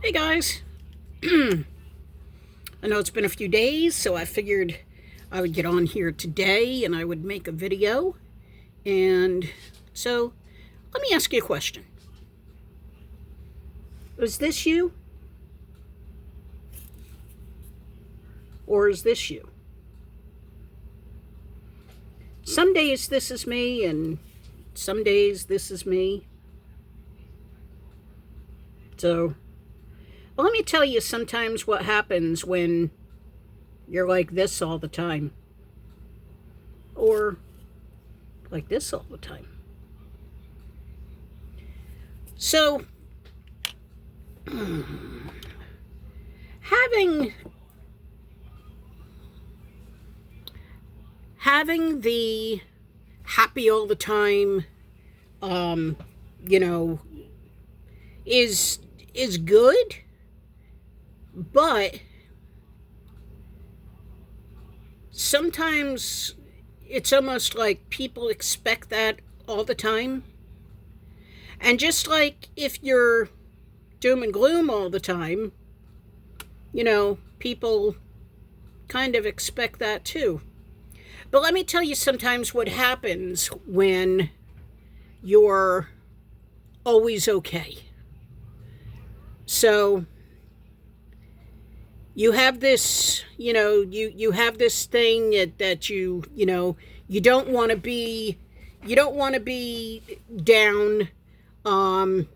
Hey guys, I know it's been a few days, so I figured I would get on here today and I would make a video. And so let me ask you a question. Is this you? Or is this you? Some days this is me, and some days this is me. So let me tell you sometimes what happens when you're like this all the time. Or like this all the time. So, having the happy all the time, you know, is good, but sometimes it's almost like people expect that all the time. And just like if you're doom and gloom all the time, people kind of expect that too. But let me tell you sometimes what happens when you're always okay. So you have this, you have this thing that you don't want to be, down. You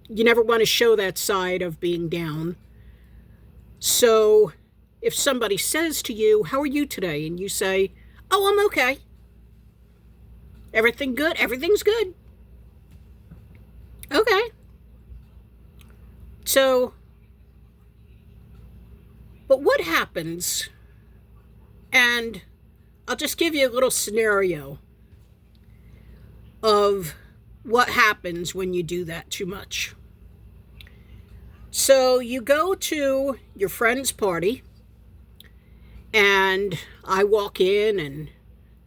never want to show that side of being down. So if somebody says to you, "How are you today?" and you say, "Oh, I'm okay. Everything good? Everything's good." Okay. So, but what happens, and I'll just give you a little scenario of what happens when you do that too much. So you go to your friend's party, and I walk in,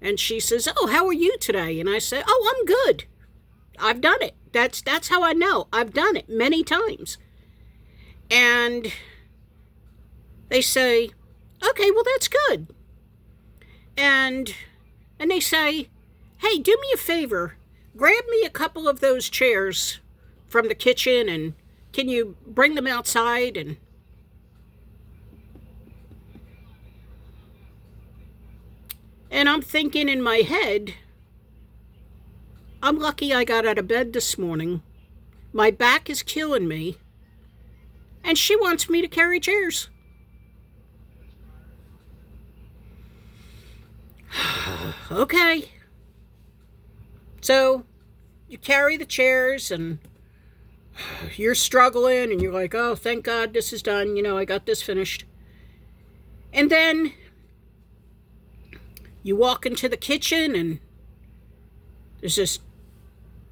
and she says, "Oh, how are you today?" And I say, "Oh, I'm good. I've done it. That's how I know. I've done it many times." And they say, "Okay, well, that's good." And they say, "Hey, do me a favor. Grab me a couple of those chairs from the kitchen, and can you bring them outside?" And I'm thinking in my head, I'm lucky I got out of bed this morning. My back is killing me, and she wants me to carry chairs. Okay. So you carry the chairs, and you're struggling, and you're like, "Oh, thank God this is done. I got this finished." And then you walk into the kitchen, and there's this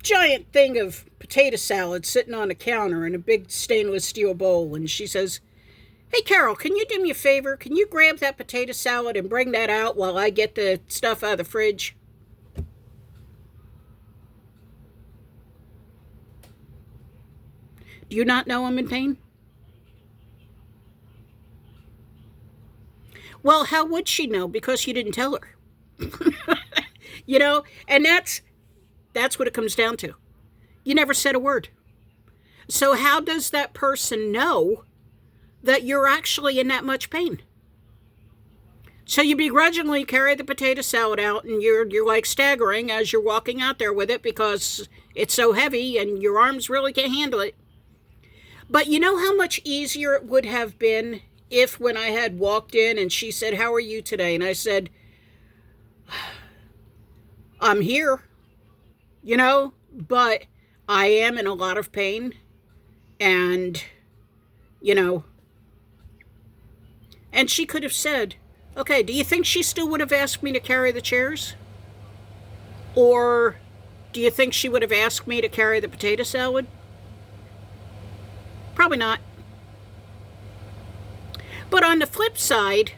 giant thing of potato salad sitting on the counter in a big stainless steel bowl. And she says, "Hey, Carol, can you do me a favor? Can you grab that potato salad and bring that out while I get the stuff out of the fridge?" Do you not know I'm in pain? Well, how would she know? Because you didn't tell her. And that's what it comes down to. You never said a word. So how does that person know that you're actually in that much pain? So you begrudgingly carry the potato salad out, and you're like staggering as you're walking out there with it because it's so heavy and your arms really can't handle it. But you know how much easier it would have been if, when I had walked in and she said, "How are you today?" and I said, "I'm here, but I am in a lot of pain, and, and she could have said, "Okay, do you think she still would have asked me to carry the chairs? Or do you think she would have asked me to carry the potato salad?" Probably not. But on the flip side,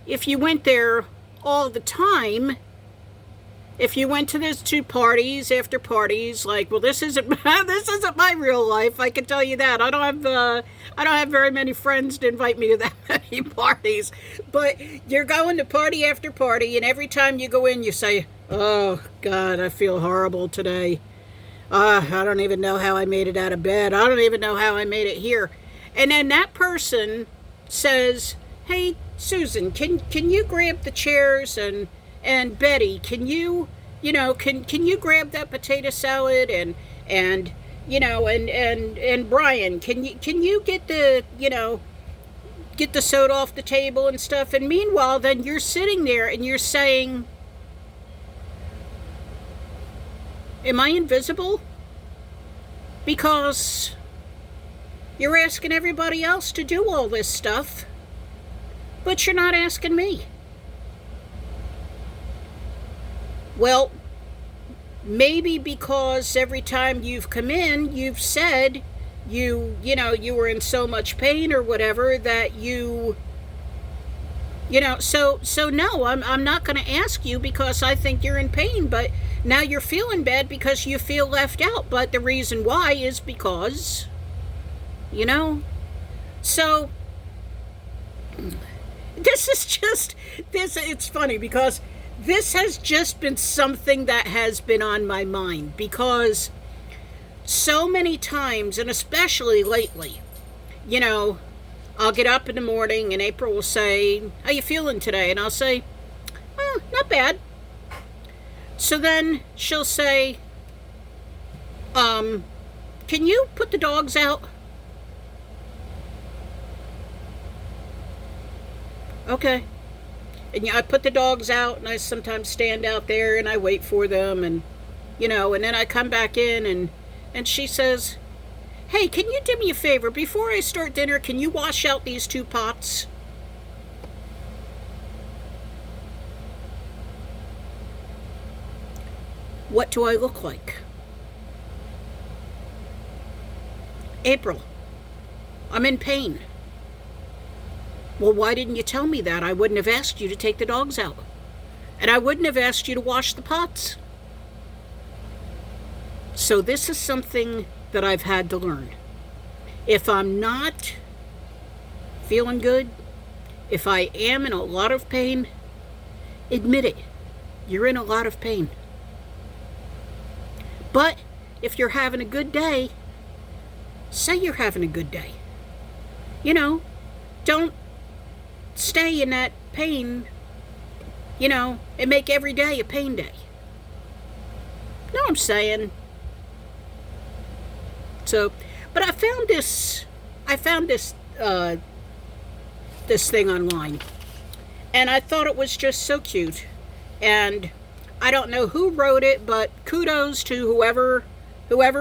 if you went there all the time, If you went to those two parties after parties, like, well, this isn't this isn't my real life. I can tell you that. I don't have very many friends to invite me to that many parties. But you're going to party after party, and every time you go in, you say, "Oh God, I feel horrible today. I don't even know how I made it out of bed. I don't even know how I made it here." And then that person says, "Hey, Susan, can you grab the chairs, and Betty, can you can you grab that potato salad, and and Brian, can you get the get the soda off the table and stuff?" And meanwhile, then you're sitting there and you're saying, "Am I invisible?" Because you're asking everybody else to do all this stuff, but you're not asking me. Well, maybe because every time you've come in, you've said you were in so much pain or whatever that so no, I'm not going to ask you because I think you're in pain, but now you're feeling bad because you feel left out. But the reason why is because, so it's funny because this has just been something that has been on my mind, because so many times, and especially lately, I'll get up in the morning and April will say, "How you feeling today?" And I'll say, "Oh, not bad." So then she'll say, "Can you put the dogs out?" Okay. And I put the dogs out, and I sometimes stand out there and I wait for them, and and then I come back in, and she says, "Hey, can you do me a favor? Before I start dinner, can you wash out these 2 pots?" What do I look like? April, I'm in pain. Well, why didn't you tell me that? I wouldn't have asked you to take the dogs out. And I wouldn't have asked you to wash the pots. So this is something that I've had to learn. If I'm not feeling good, if I am in a lot of pain, admit it. You're in a lot of pain. But if you're having a good day, say you're having a good day. Don't stay in that pain, and make every day a pain day. Know what I'm saying? So, but I found this this thing online, and I thought it was just so cute. And I don't know who wrote it, but kudos to whoever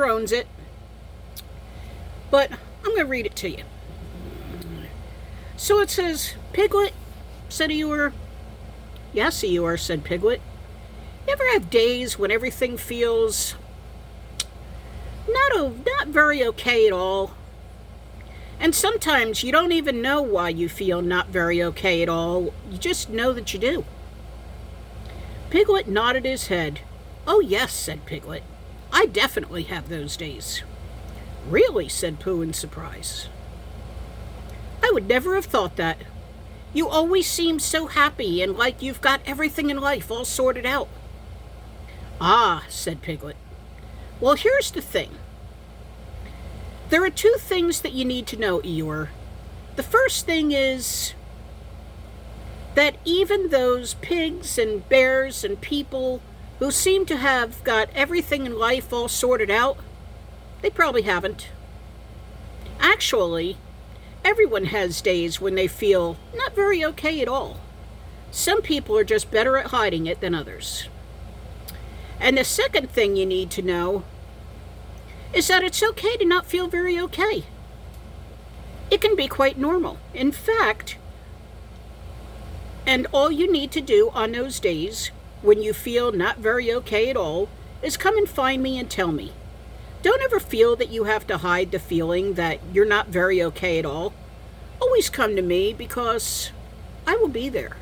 owns it. But I'm going to read it to you. So it says, "Piglet," said Eeyore. "Yes, Eeyore," said Piglet. "You ever have days when everything feels not very okay at all? And sometimes you don't even know why you feel not very okay at all. You just know that you do." Piglet nodded his head. "Oh yes," said Piglet. "I definitely have those days." "Really?" said Pooh in surprise. "I would never have thought that. You always seem so happy and like you've got everything in life all sorted out." "Ah," said Piglet. "Well, here's the thing. There are 2 things that you need to know, Eeyore. The first thing is that even those pigs and bears and people who seem to have got everything in life all sorted out, they probably haven't. Actually, everyone has days when they feel not very okay at all. Some people are just better at hiding it than others. And the second thing you need to know is that it's okay to not feel very okay. It can be quite normal. In fact, and all you need to do on those days when you feel not very okay at all is come and find me and tell me. Don't ever feel that you have to hide the feeling that you're not very okay at all. Always come to me because I will be there."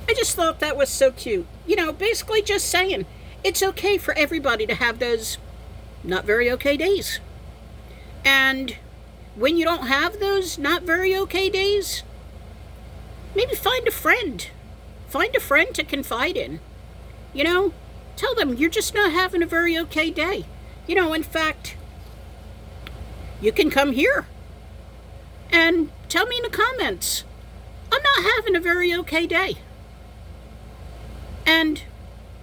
I just thought that was so cute. Basically just saying it's okay for everybody to have those not very okay days. And when you don't have those not very okay days, maybe find a friend. Find a friend to confide in. Tell them you're just not having a very okay day. In fact, you can come here and tell me in the comments, I'm not having a very okay day. And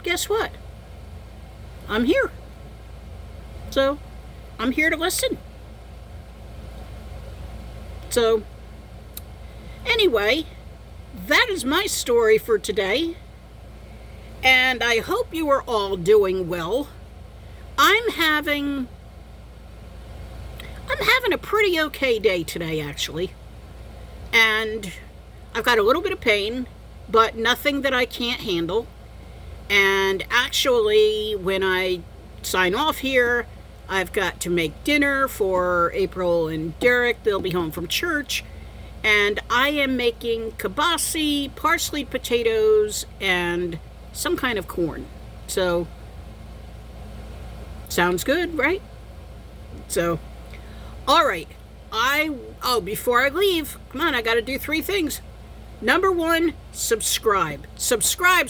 guess what? I'm here. So, I'm here to listen. So, anyway, that is my story for today. And I hope you are all doing well. I'm having a pretty okay day today, actually. And I've got a little bit of pain, but nothing that I can't handle. And actually, when I sign off here, I've got to make dinner for April and Derek. They'll be home from church. And I am making kibasi, parsley potatoes, and some kind of corn. So, sounds good, right? So, all right. Before I leave, come on, I got to do 3 things. Number 1, subscribe. Subscribe.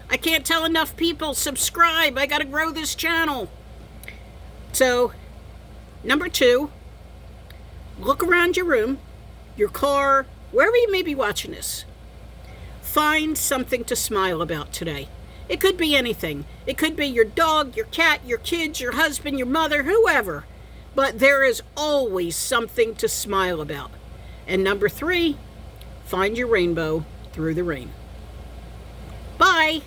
I can't tell enough people, subscribe. I got to grow this channel. So, number 2, look around your room, your car, wherever you may be watching this. Find something to smile about today. It could be anything. It could be your dog, your cat, your kids, your husband, your mother, whoever. But there is always something to smile about. And number 3, find your rainbow through the rain. Bye.